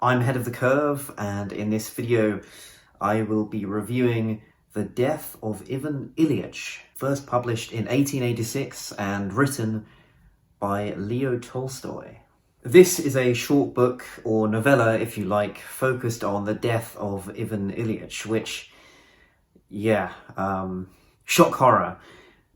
I'm ahead of the curve, and in this video I will be reviewing The Death of Ivan Ilyich, first published in 1886 and written by Leo Tolstoy. This is a short book, or novella if you like, focused on the death of Ivan Ilyich, which, shock horror.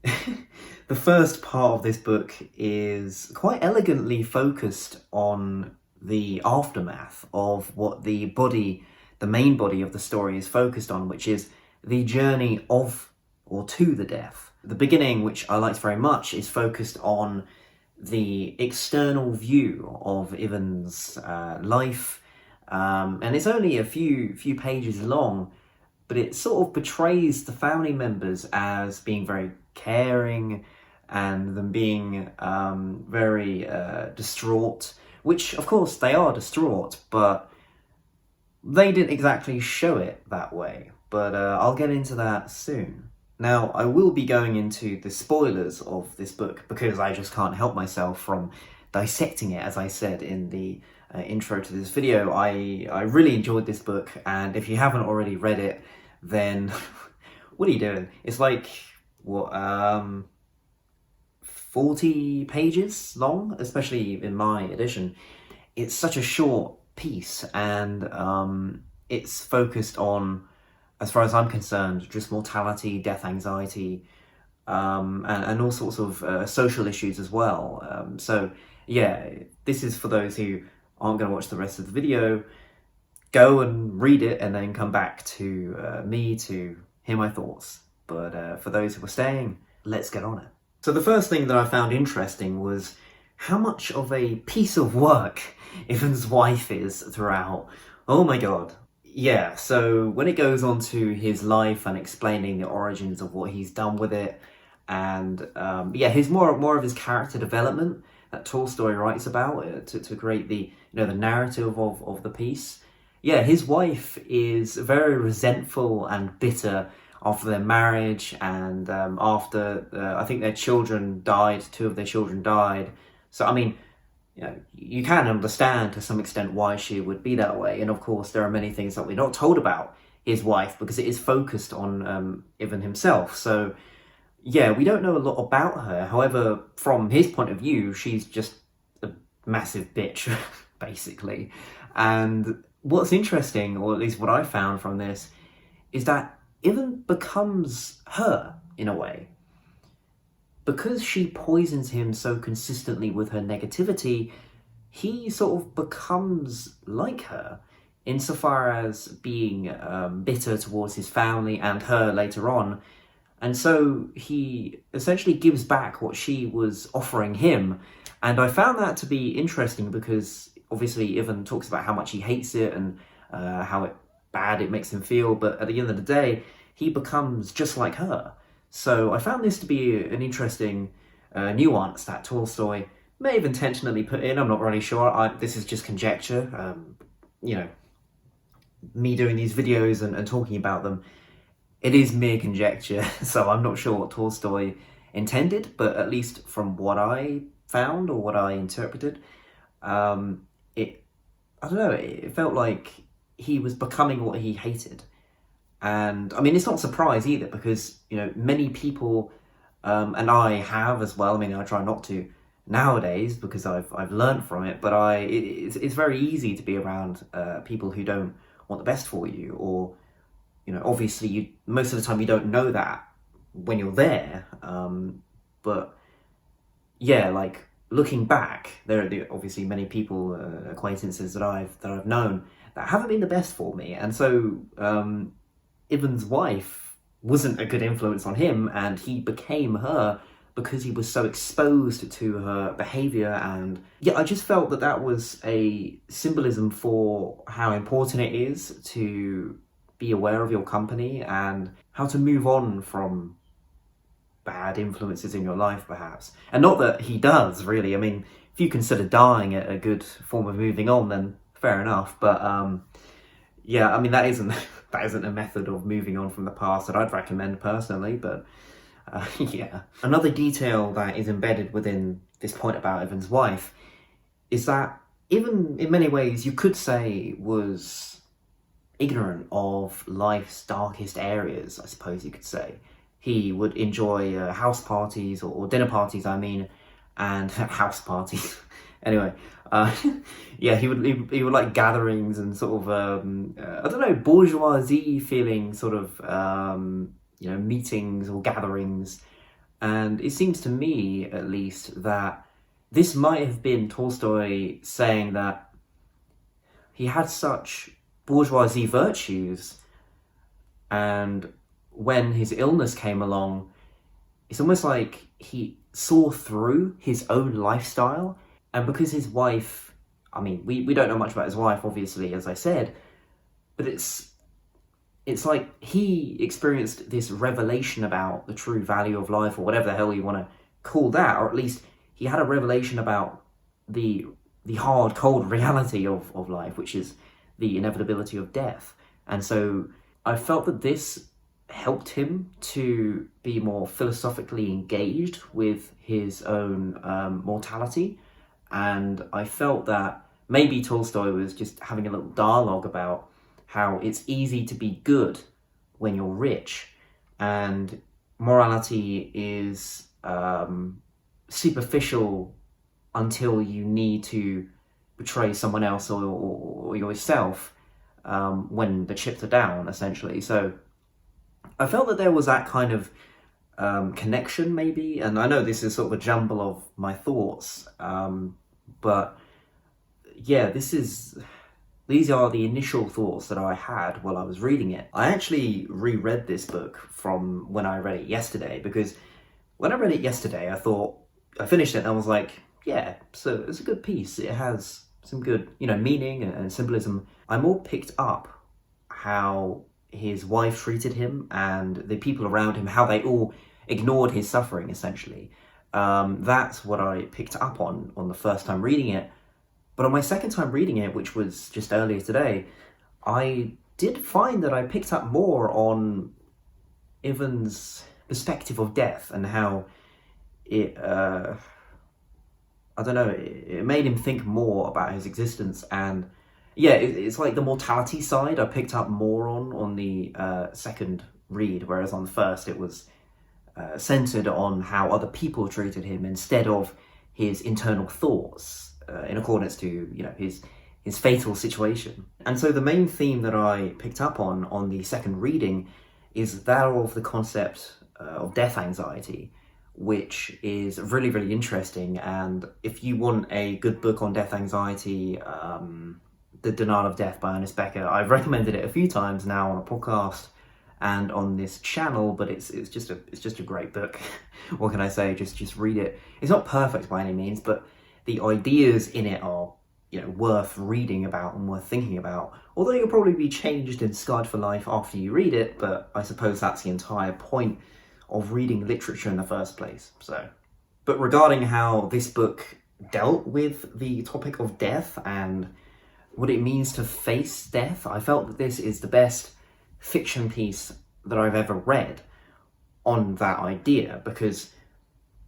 The first part of this book is quite elegantly focused on the aftermath of what the main body of the story is focused on, which is the journey of or to the death. The beginning, which I liked very much, is focused on the external view of Ivan's life, and it's only a few pages long, but it sort of portrays the family members as being very caring and them being very distraught, which of course they are distraught, but they didn't exactly show it that way. But I'll get into that soon. Now, I will be going into the spoilers of this book because I just can't help myself from dissecting it, as I said in the intro to this video. I really enjoyed this book, and if you haven't already read it, then what are you doing? It's like, 40 pages long, especially in my edition. It's such a short piece, and it's focused on, as far as I'm concerned, just mortality, death anxiety, and all sorts of social issues as well. So yeah, this is for those who aren't going to watch the rest of the video. Go and read it and then come back to me to hear my thoughts. But for those who are staying, let's get on it. So the first thing that I found interesting was how much of a piece of work Ivan's wife is throughout. Oh my god. Yeah, so when it goes on to his life and explaining the origins of what he's done with it, and his more of his character development that Tolstoy writes about to create the the narrative of the piece. Yeah, his wife is very resentful and bitter after their marriage, and after I think their children died. 2 of their children died. So I mean, you can understand to some extent why she would be that way. And of course, there are many things that we're not told about his wife because it is focused on Ivan himself. So yeah, we don't know a lot about her. However, from his point of view, she's just a massive bitch, basically. And what's interesting, or at least what I found from this, is that Ivan becomes her in a way. Because she poisons him so consistently with her negativity, he sort of becomes like her, insofar as being bitter towards his family and her later on. And so he essentially gives back what she was offering him. And I found that to be interesting because obviously Ivan talks about how much he hates it and how bad it makes him feel, but at the end of the day, he becomes just like her. So I found this to be an interesting nuance that Tolstoy may have intentionally put in. I'm not really sure. This is just conjecture. Me doing these videos and talking about them, it is mere conjecture, so I'm not sure what Tolstoy intended, but at least from what I found or what I interpreted, it felt like he was becoming what he hated. And I mean, it's not a surprise either, because many people, and I have as well. I mean, I try not to nowadays because I've learned from it. But it's very easy to be around people who don't want the best for you, or obviously most of the time you don't know that when you're there. But yeah, like looking back, there are obviously many people, acquaintances that I've known that haven't been the best for me, and so Ivan's wife wasn't a good influence on him, and he became her because he was so exposed to her behaviour. And yeah, I just felt that was a symbolism for how important it is to be aware of your company and how to move on from bad influences in your life, perhaps. And not that he does, really. I mean, if you consider dying a good form of moving on, then fair enough. But yeah, I mean, that isn't a method of moving on from the past that I'd recommend personally. But yeah. Another detail that is embedded within this point about Ivan's wife is that even in many ways you could say was ignorant of life's darkest areas, I suppose you could say. He would enjoy house parties, or dinner parties, I mean, and house parties. Anyway, uh, yeah, he would like gatherings and sort of I don't know, bourgeoisie feeling sort of meetings or gatherings, and it seems to me at least that this might have been Tolstoy saying that he had such bourgeoisie virtues, and when his illness came along, it's almost like he saw through his own lifestyle. And because his wife, I mean, we don't know much about his wife, obviously, as I said, but it's like he experienced this revelation about the true value of life, or whatever the hell you want to call that, or at least he had a revelation about the hard, cold reality of life, which is the inevitability of death. And so I felt that this helped him to be more philosophically engaged with his own mortality. And I felt that maybe Tolstoy was just having a little dialogue about how it's easy to be good when you're rich, and morality is superficial until you need to betray someone else or yourself when the chips are down, essentially. So I felt that there was that kind of connection, maybe, and I know this is sort of a jumble of my thoughts, but yeah, these are the initial thoughts that I had while I was reading it. I actually reread this book from when I read it yesterday, because when I read it yesterday, I finished it and I was like, yeah, so it's a good piece. It has some good, meaning and symbolism. I more picked up how his wife treated him and the people around him, how they all ignored his suffering, essentially. That's what I picked up on the first time reading it. But on my second time reading it, which was just earlier today, I did find that I picked up more on Ivan's perspective of death and how it, I don't know, it made him think more about his existence. And yeah, it's like the mortality side I picked up more on the second read, whereas on the first it was centered on how other people treated him instead of his internal thoughts in accordance to his fatal situation. And so the main theme that I picked up on the second reading is that of the concept of death anxiety, which is really, really interesting. And if you want a good book on death anxiety, The Denial of Death by Ernest Becker, I've recommended it a few times now on a podcast and on this channel, but it's just a great book. What can I say? Just read it. It's not perfect by any means, but the ideas in it are worth reading about and worth thinking about. Although you'll probably be changed and scarred for life after you read it, but I suppose that's the entire point of reading literature in the first place. But regarding how this book dealt with the topic of death and what it means to face death, I felt that this is the best fiction piece that I've ever read on that idea, because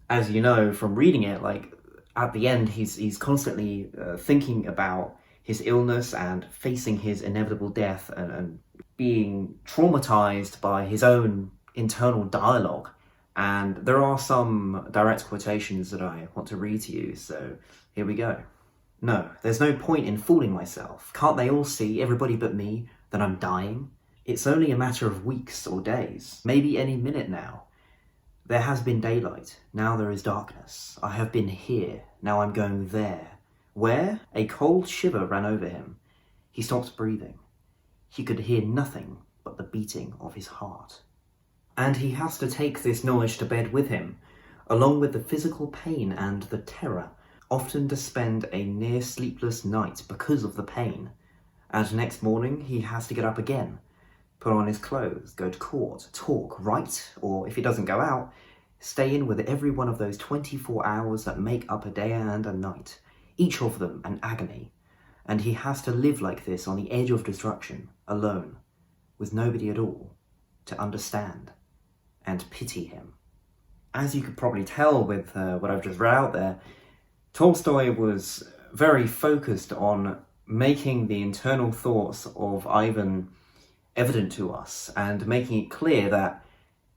as you know from reading it, like at the end he's constantly thinking about his illness and facing his inevitable death and being traumatized by his own internal dialogue. And there are some direct quotations that I want to read to you, so here we go. No, there's no point in fooling myself. Can't they all see, everybody but me, that I'm dying? It's only a matter of weeks or days, maybe any minute now. There has been daylight, now there is darkness. I have been here, now I'm going there. Where? A cold shiver ran over him. He stopped breathing. He could hear nothing but the beating of his heart. And he has to take this knowledge to bed with him, along with the physical pain and the terror, often to spend a near sleepless night because of the pain. And next morning he has to get up again, put on his clothes, go to court, talk, write, or if he doesn't go out, stay in with every one of those 24 hours that make up a day and a night, each of them an agony. And he has to live like this on the edge of destruction, alone, with nobody at all to understand and pity him. As you could probably tell with what I've just read out there, Tolstoy was very focused on making the internal thoughts of Ivan evident to us and making it clear that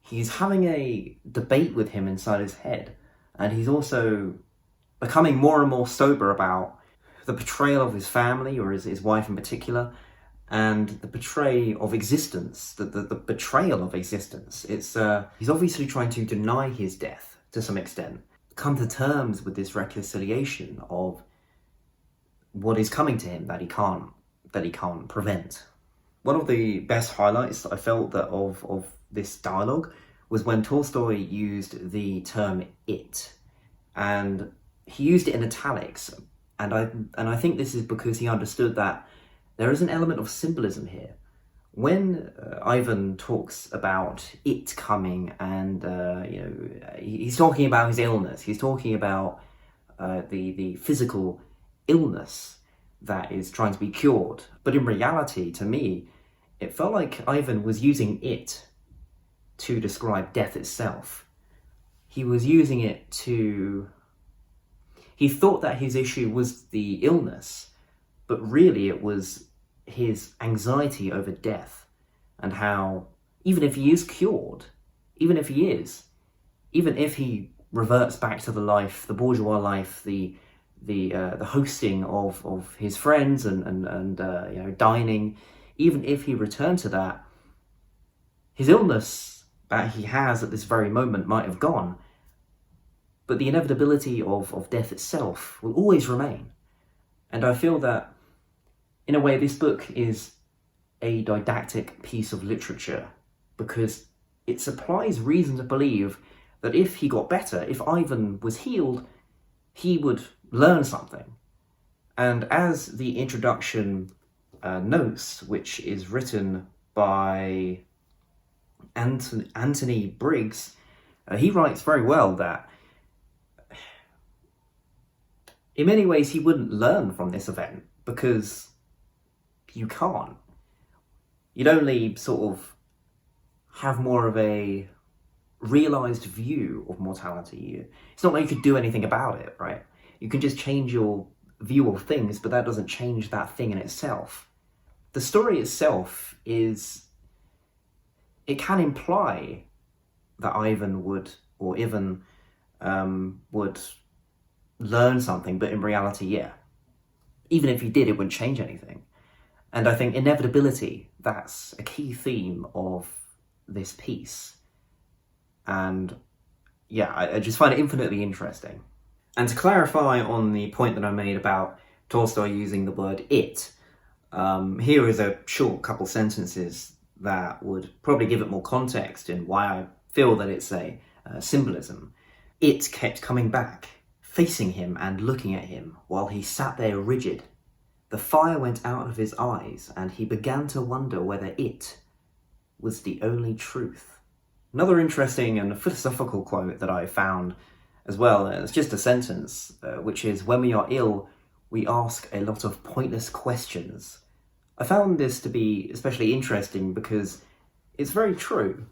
he's having a debate with him inside his head, and he's also becoming more and more sober about the betrayal of his family, or his wife in particular, and the betrayal of existence, the betrayal of existence. It's he's obviously trying to deny his death to some extent, come to terms with this reconciliation of what is coming to him that he can't prevent. One of the best highlights I felt that of this dialogue was when Tolstoy used the term "it," and he used it in italics, and I think this is because he understood that there is an element of symbolism here. When Ivan talks about it coming, and he's talking about his illness, he's talking about the physical illness that is trying to be cured. But in reality, to me, it felt like Ivan was using it to describe death itself. He was using it to... He thought that his issue was the illness, but really it was his anxiety over death, and how even if he is cured, even if he reverts back to the life, the bourgeois life, the hosting of his friends and dining, even if he returned to that, his illness that he has at this very moment might have gone, but the inevitability of death itself will always remain. And I feel that, in a way, this book is a didactic piece of literature, because it supplies reason to believe that if he got better, if Ivan was healed, he would learn something. And as the introduction notes, which is written by Anthony Briggs, he writes very well that in many ways he wouldn't learn from this event, because you can't. You'd only sort of have more of a realised view of mortality. It's not like you could do anything about it, right? You can just change your view of things, but that doesn't change that thing in itself. The story itself is... it can imply that Ivan would learn something, but in reality, yeah. Even if he did, it wouldn't change anything. And I think inevitability, that's a key theme of this piece. And yeah, I just find it infinitely interesting. And to clarify on the point that I made about Tolstoy using the word "it," here is a short couple sentences that would probably give it more context in why I feel that it's a symbolism. It kept coming back, facing him and looking at him, while he sat there rigid. The fire went out of his eyes, and he began to wonder whether it was the only truth. Another interesting and philosophical quote that I found as well, it's just a sentence, which is, "When we are ill, we ask a lot of pointless questions." I found this to be especially interesting because it's very true.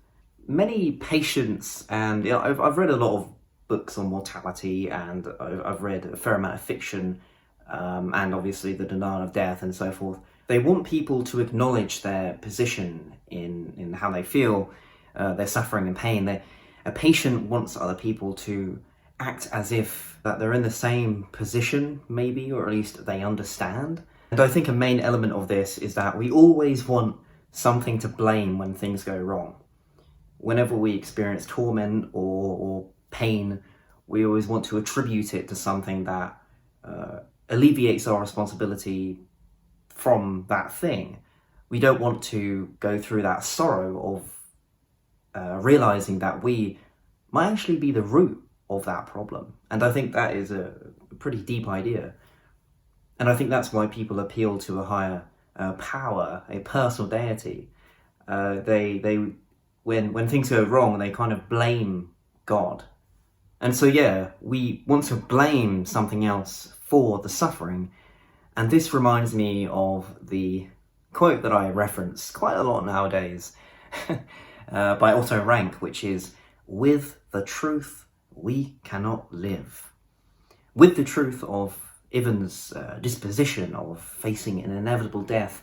Many patients, and I've read a lot of books on mortality, and I've read a fair amount of fiction, and obviously the denial of death and so forth. They want people to acknowledge their position in how they feel, their suffering and pain. A patient wants other people to act as if that they're in the same position, maybe, or at least they understand. And I think a main element of this is that we always want something to blame when things go wrong. Whenever we experience torment or pain, we always want to attribute it to something that alleviates our responsibility from that thing. We don't want to go through that sorrow of realizing that we might actually be the root of that problem. And I think that is a pretty deep idea. And I think that's why people appeal to a higher power, a personal deity. When things go wrong, they kind of blame God. And so yeah, we want to blame something else for the suffering. And this reminds me of the quote that I reference quite a lot nowadays by Otto Rank, which is, "With the truth, we cannot live." With the truth of Ivan's disposition of facing an inevitable death,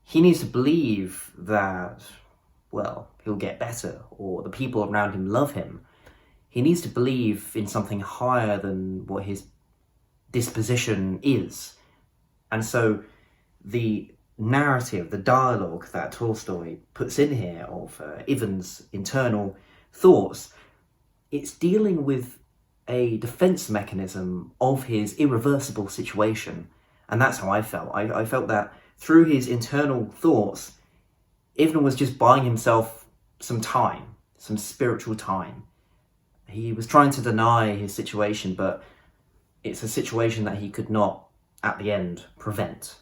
he needs to believe that, well, he'll get better, or the people around him love him. He needs to believe in something higher than what his disposition is. And so the narrative, the dialogue that Tolstoy puts in here of Ivan's internal thoughts, it's dealing with a defense mechanism of his irreversible situation. And that's how I felt. I felt that through his internal thoughts, Ivan was just buying himself some time, some spiritual time. He was trying to deny his situation, but it's a situation that he could not, at the end, prevent.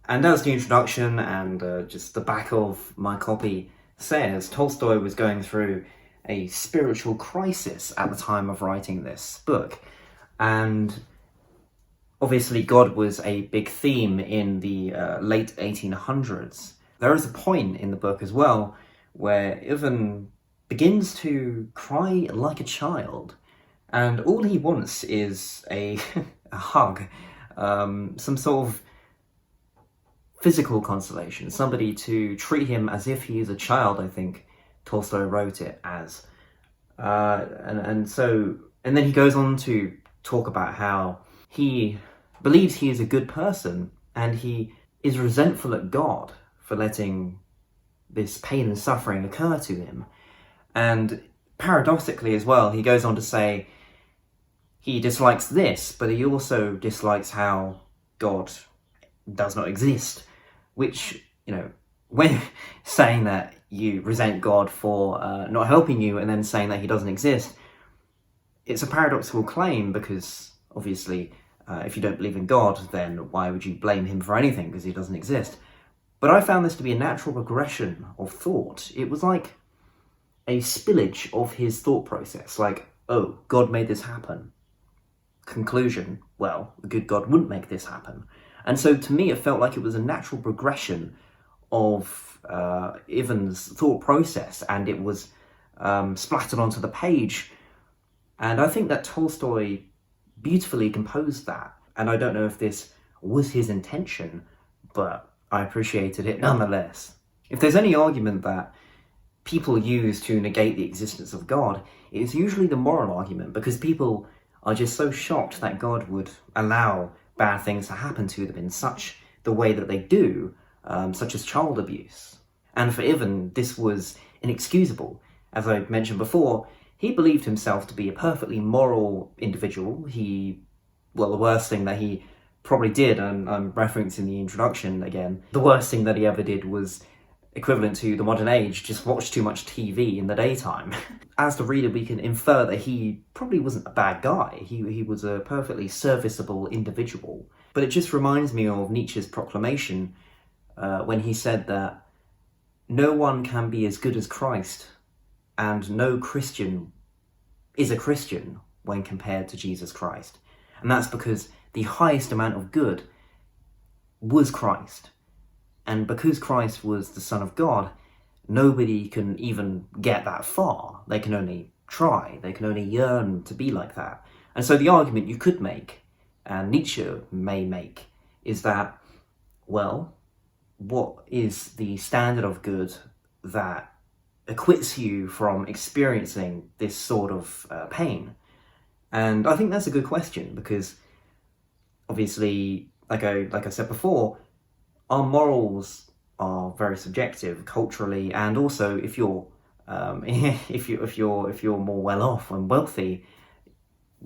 And as the introduction and just the back of my copy says, Tolstoy was going through a spiritual crisis at the time of writing this book. And obviously God was a big theme in the late 1800s. There is a point in the book as well where Ivan begins to cry like a child, and all he wants is a hug, some sort of physical consolation, somebody to treat him as if he is a child, I think Tolstoy wrote it as. And then he goes on to talk about how he believes he is a good person, and he is resentful at God for letting this pain and suffering occur to him. And paradoxically as well, he goes on to say he dislikes this, but he also dislikes how God does not exist, which, when saying that you resent God for not helping you and then saying that he doesn't exist, it's a paradoxical claim, because obviously if you don't believe in God, then why would you blame him for anything, because he doesn't exist? But I found this to be a natural progression of thought. It was like a spillage of his thought process, like, oh, God made this happen. Conclusion, well, the good God wouldn't make this happen. And so to me, it felt like it was a natural progression of Ivan's thought process, and it was splattered onto the page. And I think that Tolstoy beautifully composed that. And I don't know if this was his intention, but I appreciated it nonetheless. If there's any argument that people use to negate the existence of God, it's usually the moral argument, because people are just so shocked that God would allow bad things to happen to them in such the way that they do, such as child abuse. And for Ivan, this was inexcusable. As I mentioned before, he believed himself to be a perfectly moral individual. The worst thing that he probably did, and I'm referencing the introduction again, the worst thing that he ever did was equivalent to the modern age, just watch too much TV in the daytime. As the reader, we can infer that he probably wasn't a bad guy. He was a perfectly serviceable individual. But it just reminds me of Nietzsche's proclamation when he said that no one can be as good as Christ, and no Christian is a Christian when compared to Jesus Christ. And that's because the highest amount of good was Christ. And because Christ was the Son of God, nobody can even get that far. They can only try. They can only yearn to be like that. And so the argument you could make, and Nietzsche may make, is that, well, what is the standard of good that acquits you from experiencing this sort of pain? And I think that's a good question, because obviously, like I said before, our morals are very subjective culturally, and also if you're if you're more well off and wealthy,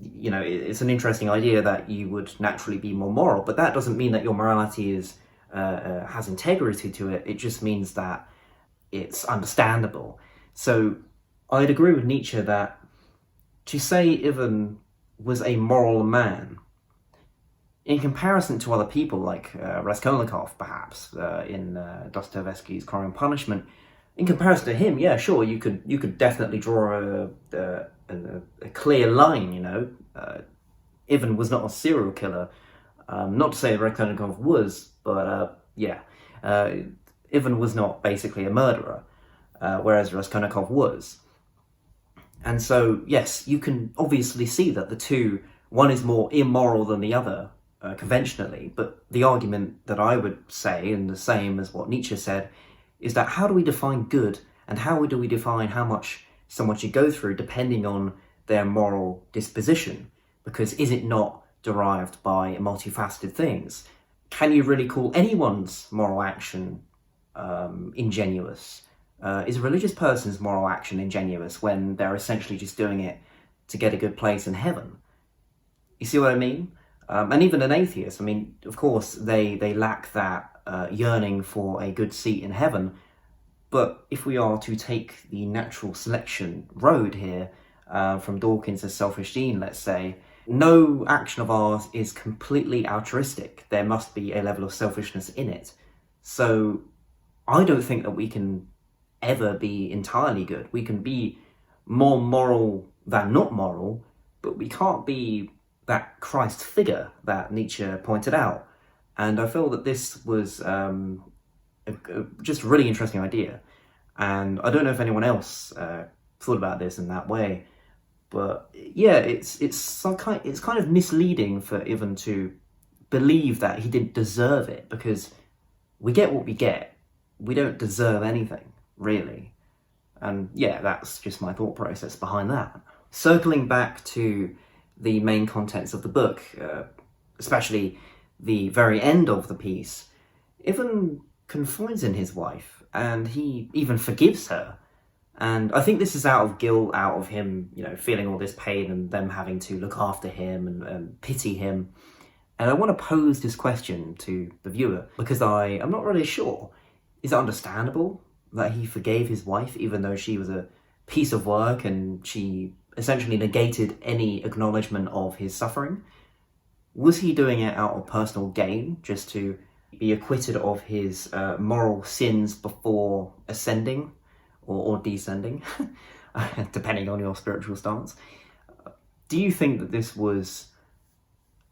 it's an interesting idea that you would naturally be more moral. But that doesn't mean that your morality has integrity to it. It just means that it's understandable. So I'd agree with Nietzsche that to say Ivan was a moral man, in comparison to other people like Raskolnikov, perhaps, in Dostoevsky's Crime and Punishment, in comparison to him, yeah, sure, you could definitely draw a clear line. Ivan was not a serial killer. Not to say Raskolnikov was, but Ivan was not basically a murderer, whereas Raskolnikov was. And so, yes, you can obviously see that the two, one is more immoral than the other, conventionally, but the argument that I would say, and the same as what Nietzsche said, is that how do we define good, and how do we define how much someone should go through depending on their moral disposition? Because is it not derived by multifaceted things? Can you really call anyone's moral action ingenuous? Is a religious person's moral action ingenuous when they're essentially just doing it to get a good place in heaven? You see what I mean? And even an atheist, I mean, of course, they lack that yearning for a good seat in heaven. But if we are to take the natural selection road here, from Dawkins' Selfish Gene, let's say, no action of ours is completely altruistic. There must be a level of selfishness in it. So I don't think that we can ever be entirely good. We can be more moral than not moral, but we can't be that Christ figure that Nietzsche pointed out. And I feel that this was just a really interesting idea. And I don't know if anyone else thought about this in that way. But yeah, it's kind of misleading for Ivan to believe that he didn't deserve it, because we get what we get. We don't deserve anything, really. And yeah, that's just my thought process behind that. Circling back to the main contents of the book, especially the very end of the piece, Ivan confides in his wife, and he even forgives her. And I think this is out of guilt, out of him, feeling all this pain and them having to look after him and pity him. And I want to pose this question to the viewer, because I am not really sure. Is it understandable that he forgave his wife, even though she was a piece of work and she essentially negated any acknowledgement of his suffering? Was he doing it out of personal gain, just to be acquitted of his moral sins before ascending or descending, depending on your spiritual stance? Do you think that this was,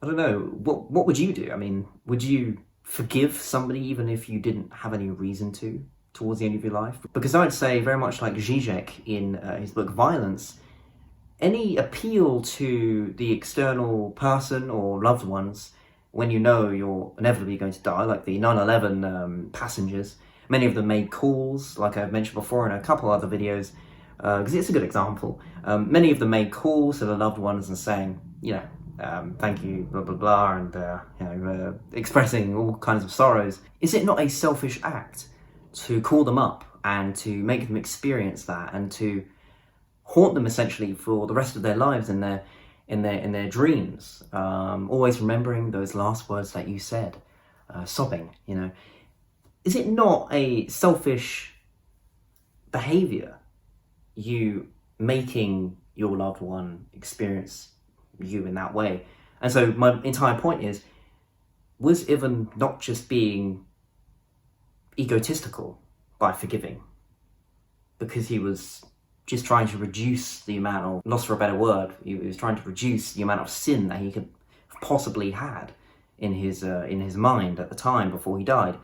I don't know, what would you do? I mean, would you forgive somebody even if you didn't have any reason to, towards the end of your life? Because I'd say, very much like Zizek in his book Violence, any appeal to the external person or loved ones when you know you're inevitably going to die, like the 9/11 passengers, many of them made calls, like I've mentioned before in a couple other videos, because it's a good example. Many of them made calls to their loved ones and saying, thank you, blah, blah, blah, and expressing all kinds of sorrows. Is it not a selfish act to call them up and to make them experience that, and to haunt them essentially for the rest of their lives in their dreams, always remembering those last words that you said, sobbing, Is it not a selfish behaviour, you making your loved one experience you in that way? And so my entire point is, was Ivan not just being egotistical by forgiving, because he was just trying to reduce the amount of, lost for a better word, he was trying to reduce the amount of sin that he could have possibly had in his mind at the time before he died?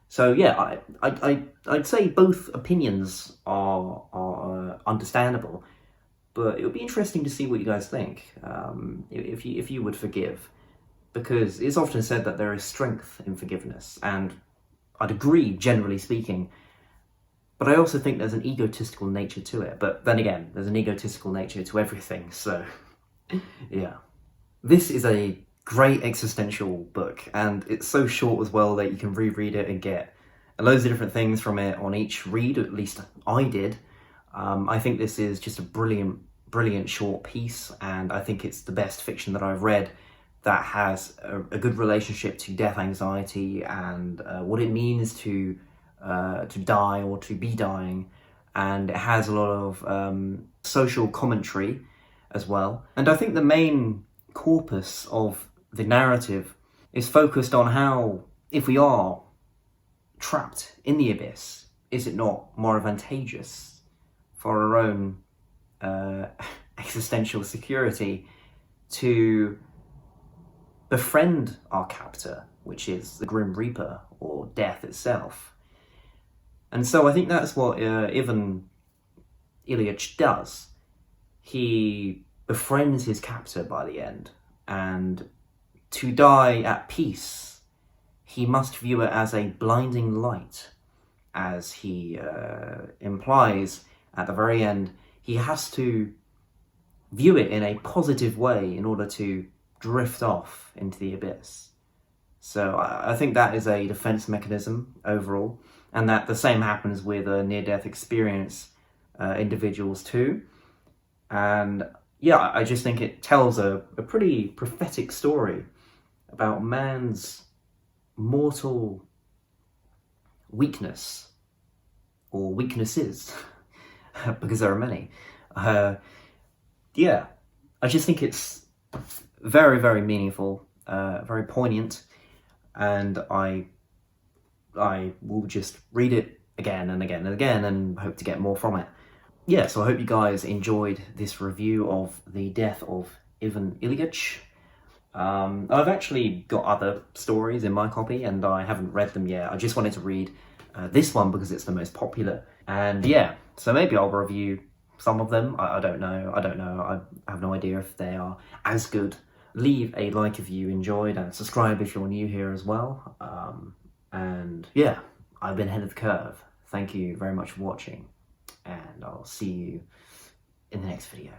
So yeah, I'd say both opinions are understandable, but it would be interesting to see what you guys think, if you would forgive, because it's often said that there is strength in forgiveness, and I'd agree, generally speaking, but I also think there's an egotistical nature to it. But then again, there's an egotistical nature to everything, so yeah. This is a great existential book, and it's so short as well that you can reread it and get loads of different things from it on each read, at least I did. I think this is just a brilliant short piece, and I think it's the best fiction that I've read that has a good relationship to death anxiety and what it means to die or to be dying, and it has a lot of social commentary as well. And I think the main corpus of the narrative is focused on how, if we are trapped in the abyss, is it not more advantageous for our own existential security to befriend our captor, which is the Grim Reaper or death itself? And so I think that's what Ivan Ilyich does. He befriends his captor by the end, and to die at peace, he must view it as a blinding light, as he implies at the very end. He has to view it in a positive way in order to drift off into the abyss. So I think that is a defense mechanism overall, and that the same happens with near-death experience individuals too. And yeah, I just think it tells a pretty prophetic story about man's mortal weakness, or weaknesses, because there are many. Yeah, I just think it's very, very meaningful, very poignant, and I will just read it again and again and again and hope to get more from it. Yeah, so I hope you guys enjoyed this review of The Death of Ivan Ilyich. I've actually got other stories in my copy and I haven't read them yet. I just wanted to read this one because it's the most popular. And yeah, so maybe I'll review some of them. I don't know. I have no idea if they are as good. Leave a like if you enjoyed and subscribe if you're new here as well. And yeah, I've been Ahead of the Curve. Thank you very much for watching, and I'll see you in the next video.